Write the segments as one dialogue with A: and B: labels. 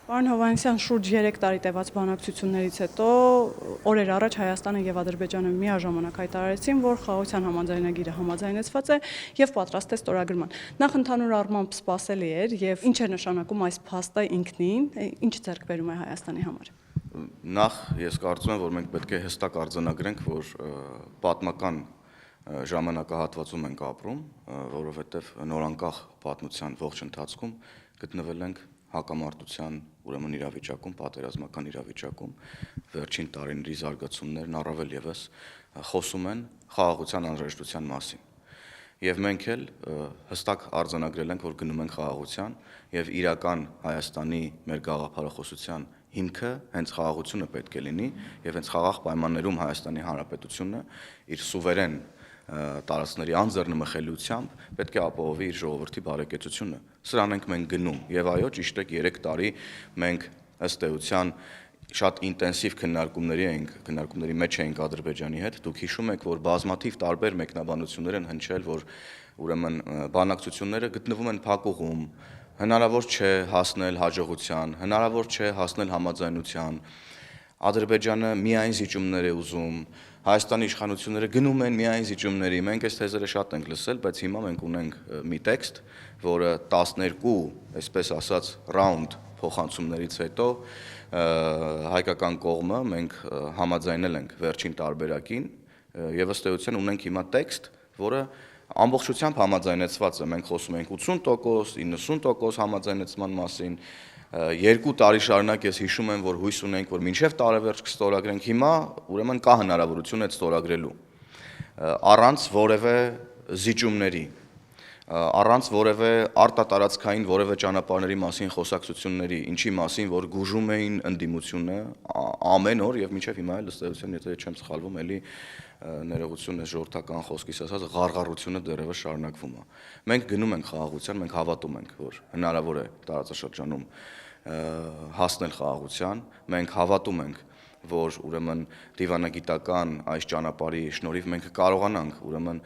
A: Պարոն Հովհաննիսյան, շուրջ 3 տարի տևած բանակցություններից հետո օրեր առաջ Հայաստանը եւ Ադրբեջանը միաժամանակ հայտարարեցին, որ խաղաղության համաձայնագիրը համաձայնեցված է եւ պատրաստ է ստորագրման։ Նախ ընդհանուր առմամբ սպասելի էր եւ ինչ է նշանակում այս փաստը ինքնին, ինչ ձեռքբերում է Հայաստանի համար։
B: Նախ ես կարծում եմ, որ մենք պետք է հստակ արձանագրենք, որ պատմական ժամանակահատվածում ենք ապրում, որովհետև նորանկախ պատմության ողջ ընթացքում գտնվել ենք հակամարտության ուրեմն իրավիճակում, պատերազմական իրավիճակում, վերջին տարիների զարգացումներն առավել ևս խոսում են խաղաղության անհրաժեշտության մասին։ Եվ մենք էլ հստակ արձանագրել ենք, որ գնում ենք խաղաղության եւ իրական Հայաստանի մեր գաղափարախոսության հիմքը հենց խաղաղությունը պետք է լինի եւ հենց խաղաղ պայմաններում Հայաստանի Հանրապետությունը իր սուվերեն տարածքների անձեռնմխելիությամբ պետք է ապահովի իր ժողովրդի բարեկեցությունը։ Սրան ենք մենք գնում եւ այո, ճիշտ է 3 տարի մենք ըստ էության շատ ինտենսիվ քննարկումների մեջ էինք Ադրբեջանի հետ։ Դուք հիշում եք, որ բազմաթիվ տարբեր մեկնաբանություններ են հնչել, որ ուրեմն բանակցությունները գտնվում են փակուղում, հնարավոր չէ հասնել հաջողության, հնարավոր չէ հասնել համաձայնության։ Ադրբեջանը միայն զիջումներ է ուզում, Հայաստանի իշխանությունները գնում են միայն զիջումների։ Մենք այս թեզերը շատ ենք լսել, բայց հիմա մենք ունենք մի տեքստ, որը 12, այսպես ասած, ռաունդ փոխանցումներից հետո հայկական կողմը մենք համաձայնել ենք վերջին տարբերակին եւ ըստ էության ունենք հիմա տեքստ, որը ամբողջությամբ համաձայնեցված է։ Մենք խոսում ենք 80%, 90% համաձայնեցման մասին։ 2 տարի շարունակ ես հիշում եմ, որ հույս ունենք, որ մինչև տարեվերջ կստորագրենք, հիմա ուրեմն կա հնարավորություն այդ ստորագրելու առանց որևէ զիջումների, առանց որևէ արտատարածքային որևէ ճանապարհների մասին խոսակցությունների, ինչի մասին, որ գուժում էին ընդդիմությունը ամեն օր եւ մինչեւ հիմա էլ ըստ էության, եթե չեմ սխալվում, էլի ներողություն է ժողովրդական խոսքից ասած, ղարղարությունը դեռևս շարունակվում է։ Մենք գնում ենք խաղաղության, մենք հավատում ենք, որ հնարավոր է տարածաշրջանում հասնել խաղաղության, մենք հավատում ենք, որ ուրեմն դիվանագիտական այս ճանապարհի շնորհիվ մենք կարողանանք ուրեմն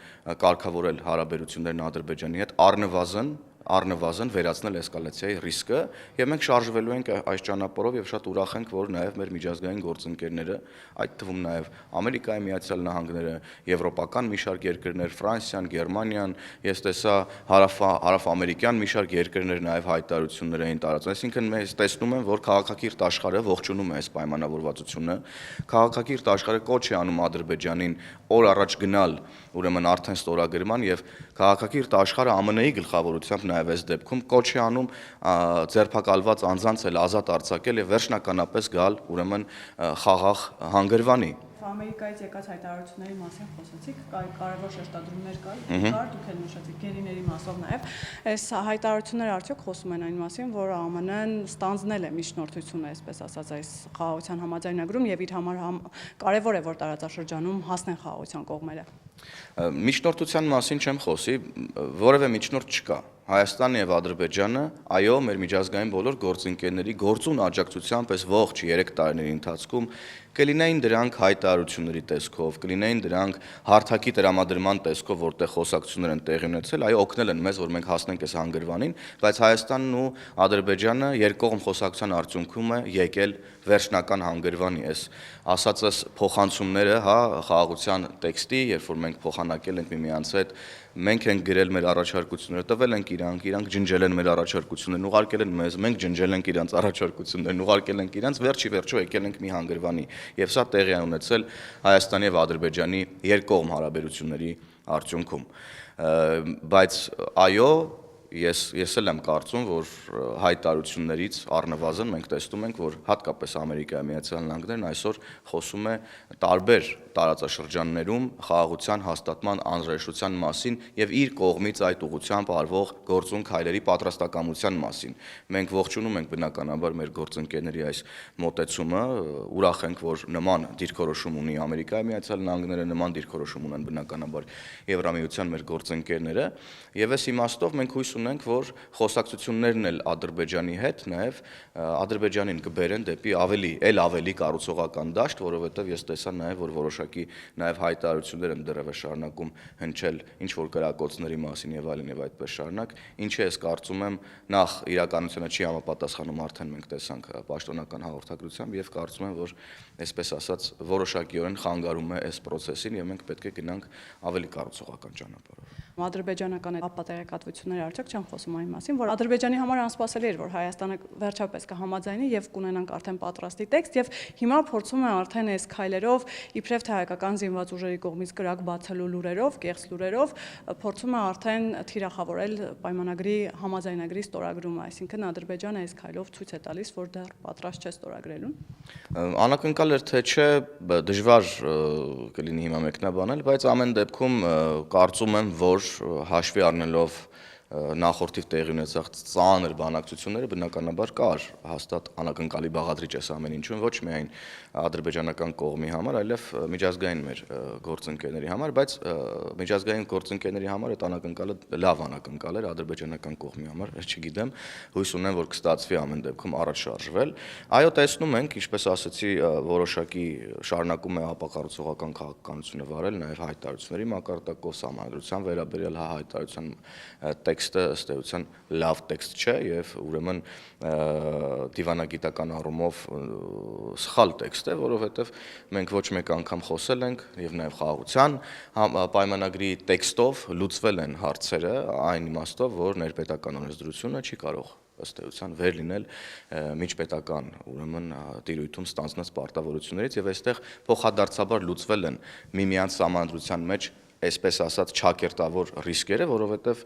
B: կարգավորել հարաբերություններն Ադրբեջանի հետ առնվազն վերացնել էսկալացիայի ռիսկը եւ մենք շարժվելու ենք այս ճանապարհով եւ շատ ուրախ ենք, որ նաեւ մեր միջազգային գործընկերները, այդ թվում նաեւ Ամերիկայի Միացյալ Նահանգները, եվրոպական մի շարք երկրներ, Ֆրանսիան, Գերմանիան, ես տեսա հարավամերիկյան մի շարք երկրներ նաեւ հայտարարություններ էին տարածում։ Այսինքն մենք տեսնում ենք, որ քաղաքակիրթ աշխարհը ողջունում է այս պայմանավորվածությունը, քաղաքակիրթ աշխարհը կոչ է անում Ադրբեջանին օր առաջ գնալ ուրեմն արդեն ստորագրման եւ քաղաքակիրթ աշխարհը ԱՄՆ-ի գլխավորությամբ նաեւ այս դեպքում կոչ է անում ձերբակալված անձանց էլ ազատ արձակել եւ վերջնականապես գալ ուրեմն խաղաղ հանգրվանի։
A: Ամերիկայից եկած հայտարարությունների մասին խոսեցիք, կարևոր շեշտադրումներ կար, դուք էլ նշեցիք գերիների մասով նաև։ Այս հայտարարությունները արդյոք խոսում են այն մասին, որ ԱՄՆ-ն ստանձնել է միջնորդությունը, այսպես ասած, այս խաղաղության համաձայնագրում եւ իր համար կարևոր է, որ տարածաշրջանում հասնեն խաղաղության կողմերը։
B: Միջնորդության մասին չեմ խոսի, որևէ միջնորդ չկա։ Հայաստանը եւ Ադրբեջանը, այո, մեր միջազգային բոլոր գործընկերների գործուն աջակցությամբ այս ողջ 3 տարիների ընթացքում կլինեին դրանք հայտարարությունների տեսքով, կլինեին դրանք հարթակի տրամադրման տեսքով, որտեղ խոսակցություններ են տեղի ունեցել, այո, օգնել են մեզ, որ մենք հասնենք այս հանգրվանին, բայց Հայաստանն ու Ադրբեջանը երկկողմ խոսակցության արդյունքում է եկել վերջնական հանգրվանի։ Այս ասածս փոխանցումները, հա, խաղաղության տեքստի, երբ որ մենք փոխանակել ենք միմյանց հետ, մենք ենք գրել մեր առաջարկությունները, տվել ենք իրանք ջնջել են մեր առաջարկություններն, ուղարկել են մեզ, մենք ջնջել ենք իրանց առաջարկություններն, ուղարկել ենք իրանց, վերջի վերջո եկել ենք մի հանգրվանի։ Եվ սա տեղի է ունեցել Հայաստանի եւ Ադրբեջանի երկկողմ հարաբերությունների արդյունքում։ Բայց այո, ես էլ եմ կարծում, որ հայտարարություններից առնվազն մենք տեսնում ենք, որ հատկապես Ամերիկայի Միացյալ Նահանգներն այսօր խոսում է տարբեր տարածաշրջաններում խաղաղության հաստատման անհրաժեշտության մասին եւ իր կողմից այդ ուղղությամբ արվող գործուն քայլերի պատրաստակամության մասին։ Մենք ողջունում ենք բնականաբար մեր գործընկերների այս մոտեցումը, ուրախ ենք, որ նման դիրքորոշում ունի Ամերիկայի Միացյալ Նահանգները, նման դիրքորոշում ունեն բնականաբար Եվրամիության մեր գործընկերները, եւ այս իմաստով մենք հույս ունենք, որ խոսակցություններն էլ Ադրբեջանի հետ նաև Ադրբեջանին կբերեն դեպի ավելի կառուցողական դաշտ, որովհետև ես տեսա նաև, որ որոշակի նաև հայտարարություններ են դեռևս շարունակում հնչել ինչ-որ կրակոցների մասին եւ այդպես շարունակ, ինչը ես կարծում եմ նախ իրականությունը չի համապատասխանում, արդեն մենք տեսանք պաշտոնական հաղորդագրությամբ եւ կարծում եմ, որ այսպես ասած որոշակիորեն խանգարում է այս process-ին եւ մենք պետք է գնանք ավելի կառուցողական ճանապարհով։
A: Ադրբեջանական ապատեղեկատվությունները արդյոք չեն խոսում այն մասին, որ Ադրբեջանի համար անսպասելի էր, որ Հայաստանը վերջապես կհամաձայնի եւ կունենանք արդեն պատրաստի տեքստ եւ հիմա փորձում է արդեն այս քայլերով իբրև թե հայկական զինված ուժերի կողմից կրակ բացելու լուրերով, կեղծ լուրերով փորձում է արդեն թիրախավորել պայմանագրի համաձայնագրի ստորագրումը, այսինքն Ադրբեջանը այս քայլով ցույց է տալիս, որ դեռ պատրաստ չէ ստորագրելուն։
B: Անակնկալ էր թե չէ, դժվար կլինի հիմա մեկնաբանել, բայց ամեն դեպքում կարծում եմ, որ հաշվի առնելով նախորդիվ տեղի ունեցած ծանր բանակցությունները բնականաբար կար հաստատ անակնկալի բաղադրիչ էս ամեն ինչում ոչ միայն ադրբեջանական կողմի համար, այլև միջազգային մեր գործընկերների համար, բայց միջազգային գործընկերների համար այդ անակնկալը լավ անակնկալ էր ադրբեջանական կողմի համար, չգիտեմ, հույս ունեմ, որ կստացվի ամեն դեպքում առաջ շարժվել։ Այո, տեսնում ենք, ինչպես ասացի, որոշակի շարունակում է ապակառուցողական քաղաքականությունը վարել, նաև հայտարարությունների մակարդակով սահմանադրության վերաբերյալ հայտարարության տեքստը ըստ էության լավ տեքստ չէ եւ ուրեմն դիվանագիտական առումով սխալ տեքստ է, որովհետեւ մենք ոչ մեկ անգամ խոսել ենք եւ նաեւ խաղաղության պայմանագրի տեքստով լուծվել են հարցերը այն իմաստով, որ ներպետական օրենսդրությունը չի կարող ըստ էության վեր լինել միջպետական ուրեմն տիրույթում ստանձնած պարտավորություններից եւ այստեղ փոխադարձաբար լուծվել են միմյանց սահմանադրության մեջ այսպես ասած չակերտավոր ռիսկերը, որովհետև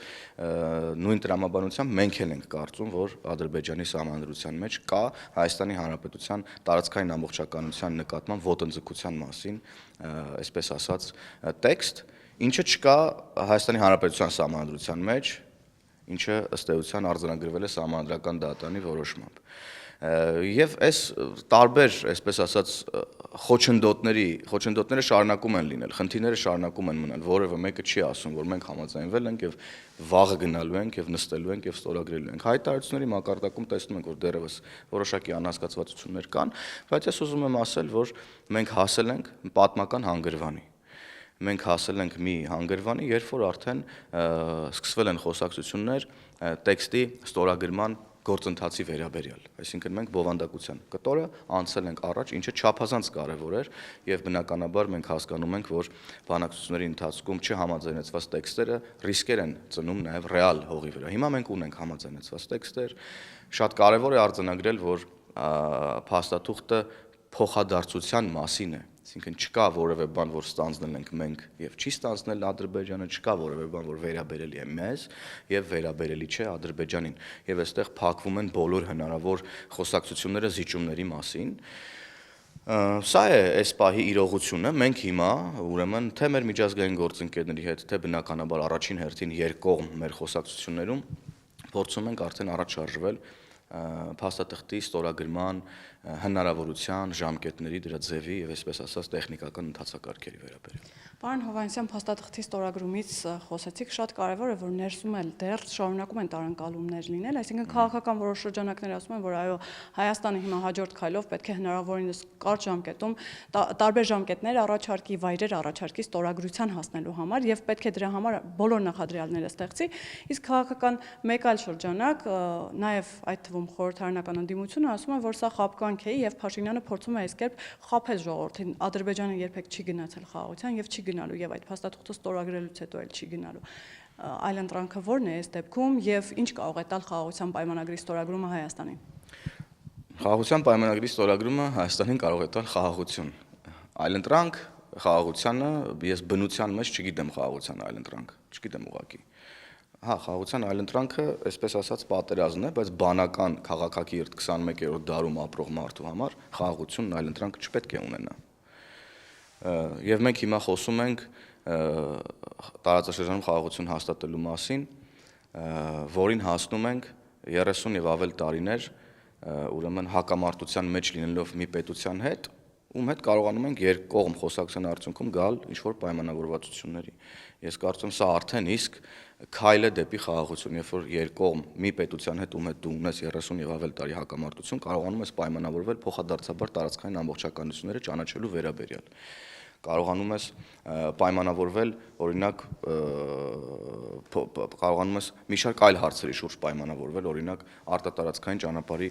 B: նույն տրամաբանությամբ մենք էլ ենք կարծում, որ Ադրբեջանի սահմանադրության մեջ կա Հայաստանի Հանրապետության տարածքային ամբողջականության նկատմամբ ոտնձգության մասին, այսպես ասած, տեքստ, ինչը չկա Հայաստանի Հանրապետության սահմանադրության մեջ, ինչը ըստ էության արձանագրվել է սահմանադրական դատարանի որոշմամբ։ Եվ այս տարբեր, այսպես ասած, խոչընդոտները շարունակում են լինել, խնդիրները շարունակում են մնալ, որևէ մեկը չի ասում, որ մենք համաձայնվել ենք եւ վաղը գնալու ենք եւ նստելու ենք եւ ստորագրելու ենք։ Հայտարարությունների մակարդակում տեսնում ենք, որ դեռևս որոշակի անհասկացվածություններ կան, բայց ես ուզում եմ ասել, որ մենք հասել ենք պատմական հանգրվանի։ Մենք հասել ենք մի հանգրվանի, երբ որ արդեն սկսվել են խոսակցություններ տեքստի ստորագրման գործընթացի վերաբերյալ, այսինքն մենք բովանդակության կտորը անցել ենք առաջ, ինչը չափազանց կարևոր էր եւ բնականաբար մենք հասկանում ենք, որ բանակցությունների ընթացքում չհամաձայնեցված տեքստերը ռիսկեր են ծնում նաեւ ռեալ հողի վրա։ Հիմա մենք ունենք համաձայնեցված տեքստեր, շատ կարևոր է արձանագրել, որ փաստաթուղթը փոխադարձության մասին է, այսինքն չկա որևէ բան, որ ստանձնել ենք մենք եւ չի ստանձնել Ադրբեջանը, չկա որևէ բան, որ վերաբերելի է մեզ եւ վերաբերելի չէ Ադրբեջանին։ Եվ այստեղ փակվում են բոլոր հնարավոր խոսակցությունները զիջումների մասին։ Սա է այս պահի իրողությունը, մենք հիմա ուրեմն թե մեր միջազգային գործընկերների հետ, թե բնականաբար առաջին հերթին երկկողմ մեր խոսակցություններում փորձում ենք արդեն առաջ շարժվել փաստաթղթի ստորագրման հնարավորության, ժամկետների, դրա ձևի եւ այսպես ասած տեխնիկական ընթացակարգերի վերաբերյալ։
A: Պարոն Հովհաննիսյան, փաստաթղթի ստորագրումից խոսեցիք, շատ կարևոր է, որ ներսում էլ դեռ շարունակում են տարընկալումներ լինել, այսինքն քաղաքական որոշ շրջանակներ ասում են, որ այո, Հայաստանը հիմա հաջորդ քայլով պետք է հնարավորինս կարճ ժամկետում տարբեր ժամկետներ առաջարկի, վայրեր առաջարկի ստորագրության հասնելու համար եւ պետք է դրա համար բոլոր նախադրյալները ստեղծի, իսկ քաղաքական մեկ այլ շրջանակ, նաեւ այդ թվում խորհրդարանական ընդդիմությունը ասում է, որ սա խաբկանք է եւ Փաշինյանը փորձում է այս կերպ խաբել ժողովրդին։ Ադրբեջանը երբեք չի գնացել խաղաղության եւ չի գնալու եւ այդ փաստաթուղթը ստորագրելուց հետո էլ չի գնալու։ Այլընտրանքը ո՞րն է այս դեպքում եւ ինչ կարող է տալ խաղաղության պայմանագրի ստորագրումը Հայաստանին։
B: Խաղաղության պայմանագրի ստորագրումը Հայաստանին կարող է տալ խաղաղություն։ Այլընտրանք խաղաղությանը ես բնության մեջ չգիտեմ խաղաղության այլընտրանք, չգիտեմ ուղղակի։ Հա, խաղաղության այլընտրանքը, այսպես ասած, պատերազմն է, բայց բանական քաղաքակիրթ 21-րդ դարում ապրող մարդու համար խաղաղությունն այլընտրանքը չպետք է ունենա։ Եվ մենք հիմա խոսում ենք տարածաշրջանում խաղաղություն հաստատելու մասին, որին հասնում ենք 30 եւ ավել տարիներ, ուրեմն հակամարտության մեջ լինելով մի պետության հետ ում հետ կարողանում ենք երկկողմ խոսակցության արդյունքում գալ ինչ-որ պայմանավորվածությունների։ Ես կարծում եմ, սա արդեն իսկ քայլ է դեպի խաղաղություն, երբ որ երկկողմ մի պետության հետ, ում հետ դու ունես 30 եւ ավել տարի հակամարտություն, կարողանում ես պայմանավորվել փոխադարձաբար տարածքային ամբողջականությունները ճանաչելու վերաբերյալ։ Կարողանում ես պայմանավորվել, օրինակ, կարողանում ես մի շարք այլ հարցերի շուրջ պայմանավորվել, օրինակ, արտատարածքային ճանապարհի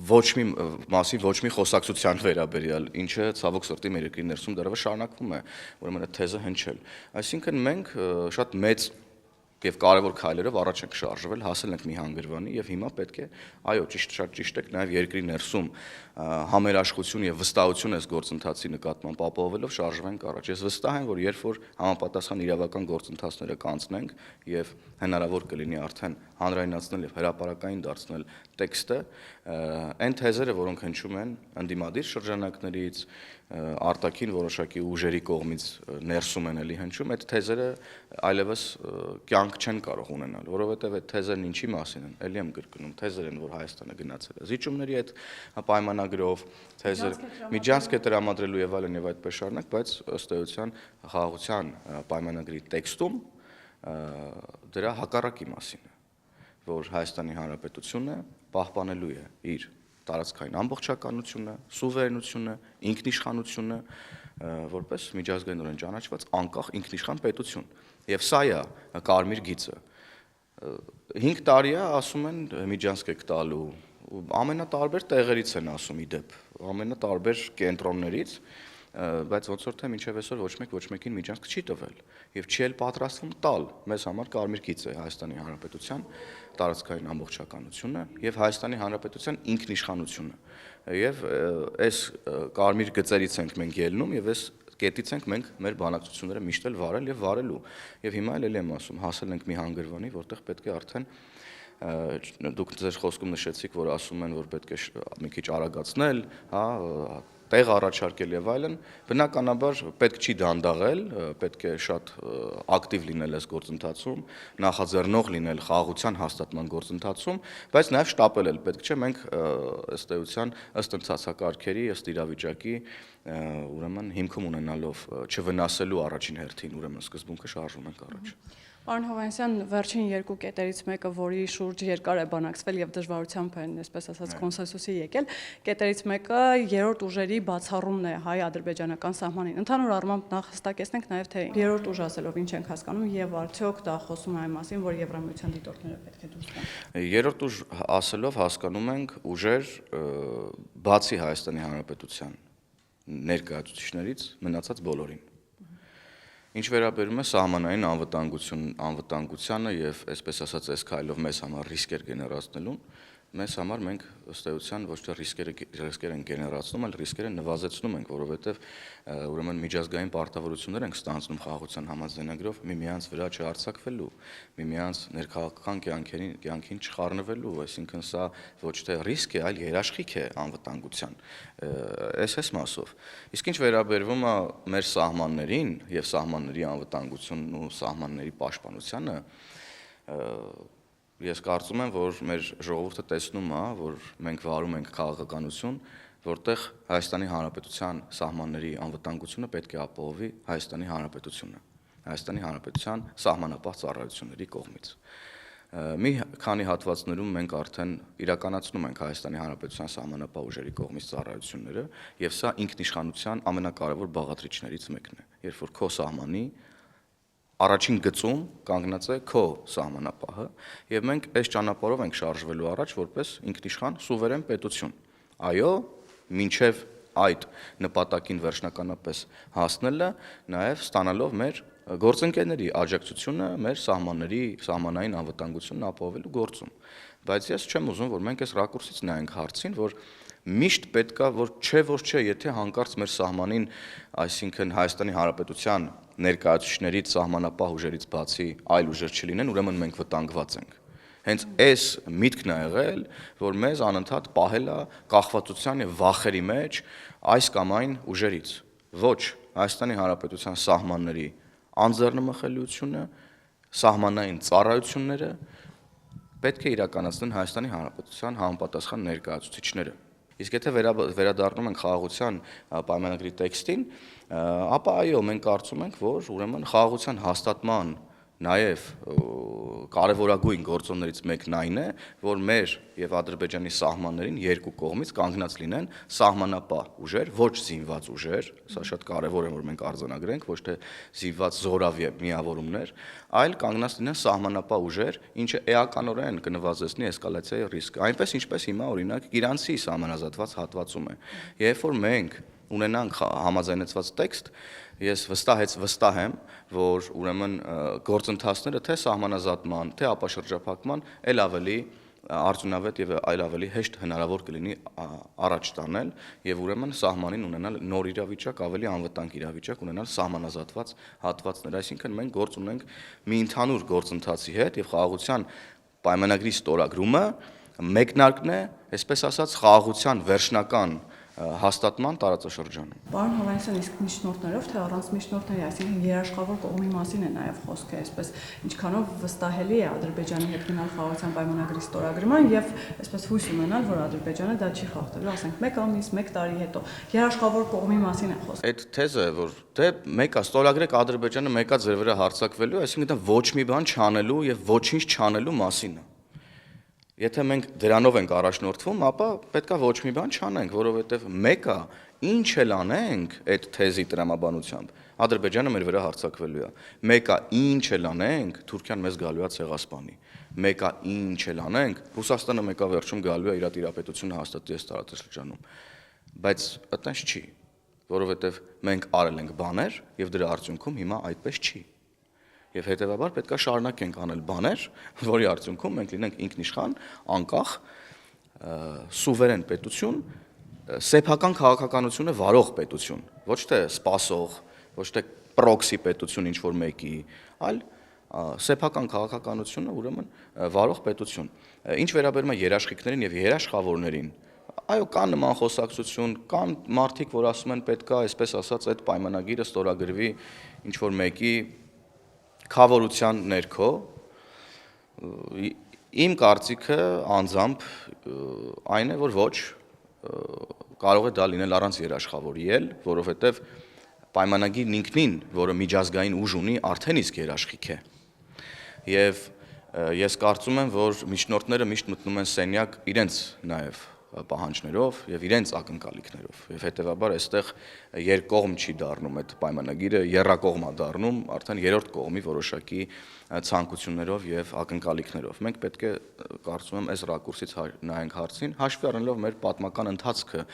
B: ոչ մի խոսակցության վերաբերյալ, ինչը ցավոք սրտի մեր երկրի ներսում դեռևս շարունակվում է, ուրեմն այդ թեզը հնչել։ Այսինքն մենք շատ մեծ եւ կարևոր քայլերով առաջ ենք շարժվել, հասել ենք մի հանգրվանի եւ հիմա պետք է, այո, շատ ճիշտ եք, նաեւ երկրի ներսում համերաշխություն եւ վստահություն այս գործընթացի նկատմամբ ապահովելով շարժվենք առաջ։ Ես վստահ եմ, որ երբ որ համապատասխան իրավական գործընթացները կանցնենք եւ հնարավոր կլինի արդեն հանրայնացնել եւ հրապարակային դարձնել տեքստը, այն թեզերը, որոնք հնչում են ընդդիմադիր շրջանակներից, արտաքին որոշակի ուժերի կողմից ներսում են էլի հնչում, այդ թեզերը այլևս կյանք չեն կարող ունենալ, որովհետև այդ թեզերն ինչի մասին են, էլի եմ կրկնում, թեզեր են, որ Հայաստանը գնացել է զիջումների այդ պայմանագրով, թեզեր միջանցք է տրամադրելու եւ այլն եւ այդպես շարունակ, բայց ըստ էության խաղաղության պայմանագրի տեքստում դրա հակառակի մասին է, որ Հայաստանի Հանրապետությունը պահպանելու է իր տարածքային ամբողջականությունը, սուվերենությունը, ինքնիշխանությունը, որպես միջազգայինորեն ճանաչված անկախ ինքնիշխան պետություն։ Եվ սա է կարմիր գիծը։ 5 տարի է ասում են միջանցք եք տալու, ամենատարբեր տեղերից են ասում իդեպ, ամենատարբեր կենտրոններից, բայց ոնց որ թե մինչև այսօր ոչ մեկին միջանցք չի տվել եւ չի էլ պատրաստվում տալ։ Մեզ համար կարմիր գիծ է Հայաստանի Հանրապետության տարածքային ամբողջականությունը եւ Հայաստանի Հանրապետության ինքնիշխանությունը։ Եվ այս կարմիր գծերից ենք մենք ելնում եւ այս կետից ենք մենք մեր բանակցությունները միշտ էլ վարել եւ վարելու։ Եվ հիմա էլ եմ ասում, հասել ենք մի հանգրվանի, որտեղ պետք է արդեն դուք ձեր խոսքում նշեցիք, որ ասում են, որ պետք է մի քիչ արագացնել, հա, տեղ առաջարկել եւ այլն, բնականաբար պետք չի դանդաղել, պետք է շատ ակտիվ լինել այս գործընթացում, նախաձեռնող լինել խաղաղության հաստատման գործընթացում, բայց նաեւ շտապել էլ պետք չէ, մենք ըստ էության, ըստ ընթացակարգերի, ըստ իրավիճակի, ուրեմն հիմքում ունենալով չվնասելու առաջին հերթին, ուրեմն սկզբունքը շարժվում ենք առաջ։
A: Պարոն Հովհաննիսյան, վերջին երկու կետերից մեկը, որի շուրջ երկար է բանակցվել եւ դժվարությամբ են, այսպես ասած, կոնսենսուսի եկել, կետերից մեկը երրորդ ուժերի բացառումն է հայ-ադրբեջանական սահմանին։ Ընդհանուր առմամբ նախ հստակեցնենք նաեւ թե երրորդ ուժ ասելով ինչ ենք հասկանում եւ արդյոք դա խոսում է այն մասին, որ Եվրամիության դիտորդները պետք է դուրս գան։
B: Երրորդ ուժ ասելով հասկանում ենք ուժեր բացի Հայաստանի Հանրապետության ներկայացուցիչներից մնացած բոլորին։ Ինչ վերաբերում է սահմանային անվտանգությանը եւ այսպես ասած այս քայլով մեզ համար ռիսկեր գեներացնելուն, մեզ համար մենք ըստ էության ոչ թե ռիսկեր են գեներացնում, այլ ռիսկեր են նվազեցնում ենք, որովհետեւ ուրեմն միջազգային պարտավորություններ ենք ստանձնում խաղաղության համաձայնագրով միմյանց վրա չհարձակվելու, միմյանց ներքաղաքական կյանքին չխառնվելու, այսինքն սա ոչ թե ռիսկ է, այլ երաշխիք է անվտանգության։ Այս մասով։ Իսկ ինչ վերաբերվում է մեր սահմաններին եւ սահմանների անվտանգությունն ու սահմանների պաշտպանությանը, ես կարծում եմ, որ մեր ժողովուրդը տեսնում է, որ մենք վարում ենք քաղաքականություն, որտեղ Հայաստանի Հանրապետության սահմանների անվտանգությունը պետք է ապահովի Հայաստանի Հանրապետությունը, Հայաստանի Հանրապետության սահմանապահ ծառայությունների կողմից։ Մի քանի հատվածներում մենք արդեն իրականացնում ենք Հայաստանի Հանրապետության սահմանապահ ուժերի կողմից ծառայությունները, եւ սա ինքնիշխանության ամենակարևոր բաղադրիչներից մեկն է, երբ որ քո սահմանի առաջին գծում կանգնած է քո սահմանապահը եւ մենք այս ճանապարհով ենք շարժվելու առաջ որպես ինքնիշխան սուվերեն պետություն։ Այո, մինչեւ այդ նպատակին վերջնականապես հասնելը նաեւ ստանալով մեր գործընկերների աջակցությունը մեր սահմանային անվտանգությունն ապահովելու գործում։ Բայց ես չեմ ուզում, որ մենք այս ռակուրսից նայենք հարցին, որ միշտ պետքա, որ չէ, եթե հանկարծ մեր սահմանին, այսինքն Հայաստանի Հանրապետության ներկայացուցիչներից սահմանապահ ուժերից բացի այլ ուժեր չլինեն, ուրեմն մենք վտանգված ենք։ Հենց այս միտքն է եղել, որ մեզ անընդհատ պահել է կախվածության եւ վախերի մեջ այս կամ այն ուժերից։ Ոչ Հայաստանի Հանրապետության սահմանների անձեռնմխելիությունը, սահմանային ծառայությունները պետք է իրականացնեն Հայաստանի Հանրապետության համապատասխան ներկայացուցիչները։ Իսկ եթե վերադառնում ենք խաղաղության պայմանագրի տեքստին, ապա այո, մենք կարծում ենք, որ ուրեմն խաղաղության հաստատման նաև կարևորագույն գործոններից մեկն այն է, որ մեր եւ Ադրբեջանի սահմաններին երկու կողմից կանգնած լինեն սահմանապահ ուժեր, ոչ զինված ուժեր, սա շատ կարևոր է, որ մենք արձանագրենք, ոչ թե զինված զորավ եւ միավորումներ, այլ կանգնած լինեն սահմանապահ ուժեր, ինչը էականորեն կնվազեցնի էսկալացիայի ռիսկը, այնպես ինչպես հիմա օրինակ Իրանցի սահմանազատված հատվածում է։ Երբ որ մենք ունենանք համաձայնեցված տեքստ, ես վստահ եմ, որ ուրեմն գործընթացները թե սահմանազատման, թե ապաշրջափակման ել ավելի արդյունավետ եւ այլ ավելի հեշտ հնարավոր կլինի առաջ տանել եւ ուրեմն սահմանին ունենալ նոր իրավիճակ, ավելի անվտանգ իրավիճակ ունենալ սահմանազատված հատվածներ, այսինքն մենք գործ ունենք մի ընդհանուր գործընթացի հետ եւ խաղաղության պայմանագրի ստորագրումը մեկնարկն է, այսպես ասած, խաղաղության վերջնական հաստատման տարածաշրջանում։
A: Պարոն Հովհաննիսյան, իսկ միջնորդներով թե առանց միջնորդների, այսինքն երաշխավոր կողմի մասին է նաև խոսքը, այսպես ինչքանով վստահելի է Ադրբեջանի հետ գնալ խաղաղության պայմանագրի ստորագրման եւ այսպես հույս ունենալ, որ Ադրբեջանը դա չի խախտելու, ասենք 1 ամիս, 1 տարի հետո։ Երաշխավոր կողմի մասին է խոսքը։
B: Այդ թեզը, որ դե մեկը ստորագրեք Ադրբեջանը մեկա ձեր վրա հարձակվելու, այսինքն դա ոչ մի բան չանելու եւ ոչինչ չանելու մասին է։ Եթե մենք դրանով ենք առաջնորդվում, ապա պետքա ոչ մի բան չանենք, որովհետև մեկը ինչ էլ անենք այդ թեզի տրամաբանությամբ, Ադրբեջանը մեր վրա հարձակվելու է։ Մեկը ինչ էլ անենք, Թուրքիան մեզ գալու է ցեղասպանի։ Մեկը ինչ էլ անենք, Ռուսաստանը մեկա վերջում գալու է իր տիրապետությունը հաստատի այս տարածաշրջանում։ Բայց այդպես չի, որովհետև մենք արել ենք բաներ եւ դրա արդյունքում հիմա այդպես չի։ Եվ հետևաբար պետք է շարունակենք անել բաներ, որի արդյունքում մենք լինենք ինքնիշխան, անկախ, սուվերեն պետություն, սեփական քաղաքականությունը վարող պետություն, ոչ թե սպասող, ոչ թե պրոքսի պետություն ինչ-որ մեկի, այլ սեփական քաղաքականությունը ուրեմն վարող պետություն։ Ինչ վերաբերում է երաշխիքներին եւ երաշխավորներին, այո, կան նման խոսակցություն, կան մարդիկ, որ ասում են պետք է, այսպես ասած, այդ պայմանագիրը ստորագրվի ինչ-որ մեկի խավորության ներքո իմ կարծիքը անձամբ այն է, որ ոչ կարող է դա լինել առանց երաշխավորի էլ, որովհետև պայմանագիրն ինքնին, որը միջազգային ուժ ունի, արդեն իսկ երաշխիք է։ Եվ ես կարծում եմ, որ միջնորդները միշտ մտնում են սենյակ իրենց նաև պահանջներով եւ իրենց ակնկալիքներով եւ հետեւաբար այստեղ երկկողմ չի դառնում այդ պայմանագիրը, երրակողմ է դառնում արդեն երրորդ կողմի որոշակի ցանկություններով եւ ակնկալիքներով։ Մենք պետք է կարծում եմ այս ռակուրսից նայենք հարցին, հաշվի առնելով մեր պատմական ընթացքը,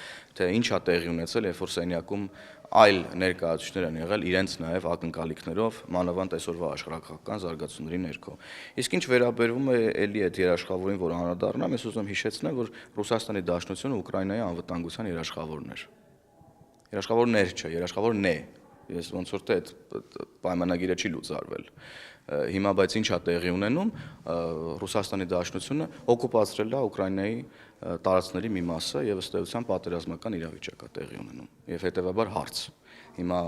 B: թե ինչ է տեղի ունեցել, երբ որ սենյակում այլ ներկայացուցիչներ են եղել իրենց նաև ակնկալիքներով, մանավանդ այսօրվա աշխարհական զարգացումների ներքո։ Իսկ ինչ վերաբերվում է էլի այդ երաշխավորին, որ անդրադառնամ, ես ուզում եմ հիշեցնել, որ Ռուսաստանի Դաշնությունը Ուկրաինայի անվտանգության երաշխավորն էր։ Երաշխավորներ չէ, երաշխավորն է։ Ես ոնց որ թե այդ պայմանագիրը չի լուծարվել։ Հիմա բայց ինչ է տեղի ունենում, Ռուսաստանի Դաշնությունը օկուպացրել է Ուկրաինայի տարածքների մի մասը եւ ըստ էության պատերազմական իրավիճակ է տեղի ունենում։ Եվ հետեւաբար հարց։ Հիմա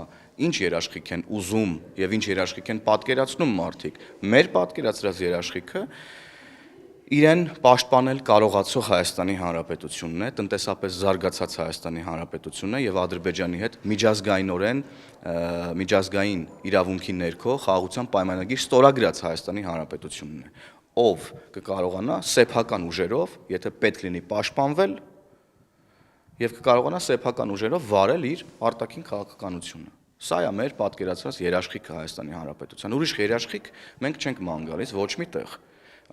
B: ինչ երաշխիք են ուզում եւ ինչ երաշխիք են պատկերացնում մարդիկ։ Մեր պատկերացրած երաշխիքը իրեն պաշտպանել կարողացող Հայաստանի Հանրապետությունն է, տնտեսապես զարգացած Հայաստանի Հանրապետությունն է եւ Ադրբեջանի հետ միջազգային իրավունքի ներքո խաղաղության պայմանագիր ստորագրած Հայաստանի Հանրապետությունն է, ով կկարողանա սեփական ուժերով, եթե պետք լինի պաշտպանվել եւ կկարողանա սեփական ուժերով վարել իր արտաքին քաղաքականությունը։ Սա է մեր պատկերացրած երաշխիքը Հայաստանի Հանրապետության։ Ուրիշ երաշխիք մենք չենք ման գալիս ոչ մի տեղ։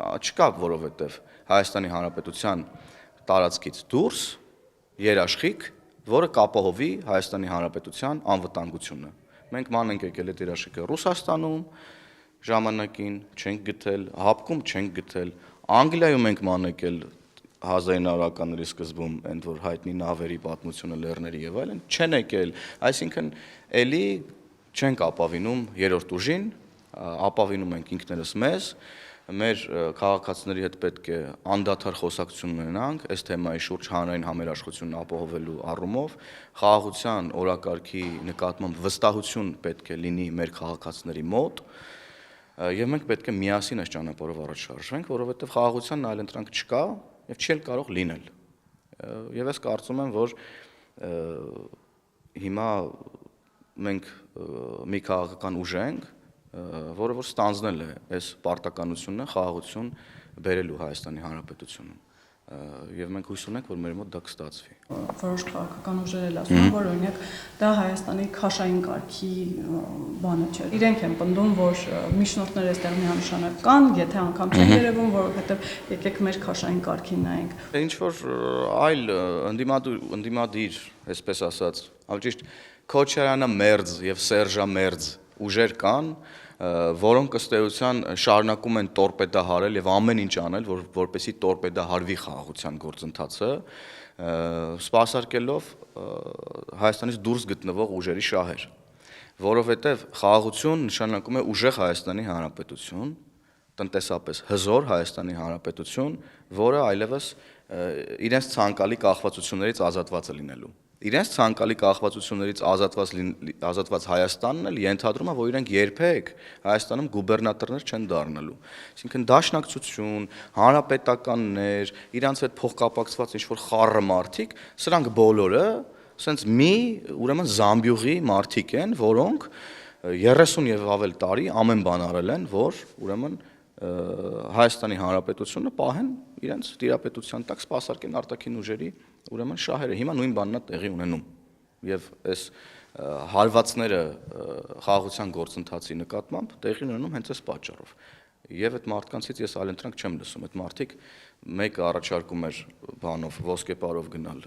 B: Չկա, որովհետև Հայաստանի Հանրապետության տարածքից դուրս երաշխիք, որը կապահովի Հայաստանի Հանրապետության անվտանգությունը։ Մենք ման ենք եկել այդ երաշխիքը Ռուսաստանում ժամանակին չենք գտել, Հապկում չենք գտել, Անգլիայում ենք ման եկել 1900-ականների սկզբում, ընդ որ հայտնի նավերի պատմությունը, լեռների եւ այլն, չեն եկել, այսինքն էլի չենք ապավինում երրորդ ուժին, ապավինում ենք ինքներս մեզ, մեր քաղաքացիների հետ պետք է անդադար խոսակցություն ունենանք այս թեմայի շուրջ հանրային համերաշխությունն ապահովելու առումով, խաղաղության օրակարգի նկատմամբ վստահություն պետք է լինի մեր քաղաքացիների մոտ, եւ մենք պետք է միասին այս ճանապարհով առաջ շարժվենք, որովհետեւ խաղաղությանն այլ ընտրանք չկա եւ չի էլ կարող լինել։ Եվ ես կարծում եմ, որ հիմա մենք մի քաղաքական ուժ ենք, որը որ ստանձնել է այս պարտականությունը, խաղաղություն բերելու Հայաստանի Հանրապետությունում։ Եվ մենք հույս ունենք, որ մեր մոտ դա կստացվի։
A: Որոշ քաղաքական ուժեր էլ ասում են, որ օրինակ դա Հայաստանի քաշային կարգի բանը չէ։ Իրենք են պնդում, որ միջնորդները այստեղ միանշանակ կան, եթե անգամ չեն երևում, որովհետև եկեք մեր քաշային կարգին նայենք։
B: Ինչ որ այլ ընդդիմադիր, այսպես ասած, ավելի ճիշտ Քոչարյանը մերձ եւ Սերժա մերձ ուժեր կան, որոնք ըստ էության շարունակում են տորպեդահարել եւ ամեն ինչ անել, որպեսզի տորպեդահարվի խաղաղության գործընթացը, սպասարկելով Հայաստանից դուրս գտնվող ուժերի շահեր, որովհետեւ խաղաղություն նշանակում է ուժեղ Հայաստանի Հանրապետություն, տնտեսապես հզոր Հայաստանի Հանրապետություն, որը այլևս իրենց ցանկալի կախվածություններից ազատված է լինելու։ Իրենց ցանկալի կախվածություններից ազատված Հայաստանն էլ ենթադրում է, որ իրենք երբեք Հայաստանում գուբերնատորներ չեն դառնալու։ Այսինքն դաշնակցություն, հանրապետականներ, իրանց հետ փոխկապակցված ինչ-որ խառը մարդիկ, սրանք բոլորը սենց մի ուրեմն զամբյուղի մարդիկ են, որոնք 30 եւ ավել տարի ամեն բան արել են, որ ուրեմն Հայաստանի Հանրապետությունը պահեն իրենց տիրապետության տակ, սպասարկեն արտաքին ուժերի ուրեմն շահերը։ Հիմա նույն բանն է տեղի ունենում։ Եվ այս հարվածները խաղաղության գործընթացի նկատմամբ տեղի ունենում հենց այս պատճառով։ Եվ այդ մարդկանցից ես այլընտրանք չեմ լսում։ Այդ մարդիկ մեկը առաջարկում էր բանով ոսկեպարով գնալ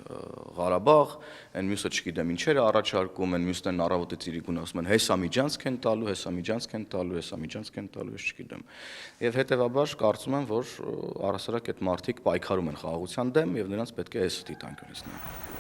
B: Ղարաբաղ, այն մյուսը չգիտեմ ինչեր է առաջարկում, այն մյուսներն առավոտի ծիրիկուն ասում են հեսա միջանցք են տալու, հեսա միջանցք են տալու, հեսա միջանցք են տալու, ես չգիտեմ։ Եվ հետեւաբար կարծում եմ, որ առհասարակ այդ մարդիկ պայքարում են խաղաղության դեմ եւ նրանց պետք է այս դիտանկյունից նայել։